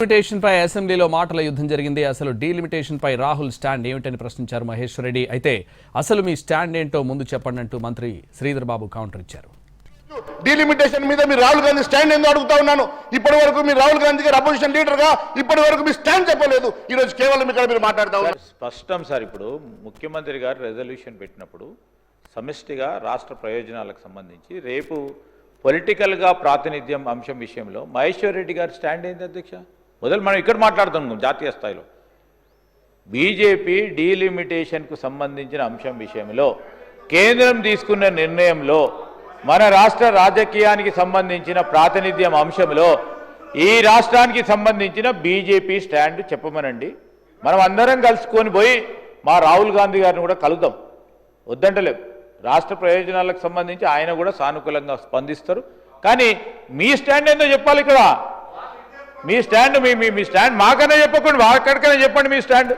Delimitation పై అసెంబ్లీలో మాటల యుద్ధం జరిగింది. అసలు డీలిమిటేషన్ పై రాహుల్ స్టాండ్ ఏమిటని ప్రశ్నించారు మహేశ్వర్ రెడ్డి. అయితే అసలు మీ స్టాండ్ ఏంటో ముందు చెప్పండి అంటూ మంత్రి శ్రీధర్ బాబు కౌంటర్ ఇచ్చారు. డీలిమిటేషన్ మీద మీరు రాహుల్ గాంధీ స్టాండ్ ఏందో అడుగుతా ఉన్నాను. ఇప్పటి వరకు మీరు రాహుల్ గాంధీ గారు అపోజిషన్ లీడర్ గా ఇప్పటి వరకు మీ స్టాండ్ చెప్పలేదు. ఈ రోజు కేవలం ఇక్కడ మీరు మాట్లాడుతూ ఉన్నారు. స్పష్టం సార్. ఇప్పుడు ముఖ్యమంత్రి గారు రెజల్యూషన్ పెట్టినప్పుడు సమిష్టిగా రాష్ట్ర ప్రయోజనాలకు సంబంధించి రేపు పొలిటికల్గా ప్రాతినిధ్యం అంశం విషయంలో మహేశ్వర్ రెడ్డి గారి స్టాండ్ ఏంటి అధ్యక్ష? మొదలు మనం ఇక్కడ మాట్లాడుతున్నాం జాతీయ స్థాయిలో. బీజేపీ డీలిమిటేషన్కు సంబంధించిన అంశం విషయంలో కేంద్రం తీసుకున్న నిర్ణయంలో మన రాష్ట్ర రాజకీయానికి సంబంధించిన ప్రాతినిధ్యం అంశంలో ఈ రాష్ట్రానికి సంబంధించిన బీజేపీ స్టాండ్ చెప్పమనండి. మనం అందరం కలుసుకొని పోయి మా రాహుల్ గాంధీ గారిని కూడా కలుద్దాం, వద్దంటలేవు. రాష్ట్ర ప్రయోజనాలకు సంబంధించి ఆయన కూడా సానుకూలంగా స్పందిస్తారు. కానీ మీ స్టాండ్ ఏందో చెప్పాలి. ఇక్కడ మీ స్టాండ్ మీ స్టాండ్ మాకన్నా చెప్పకుండా వాక్కడికైనా చెప్పండి మీ స్టాండ్.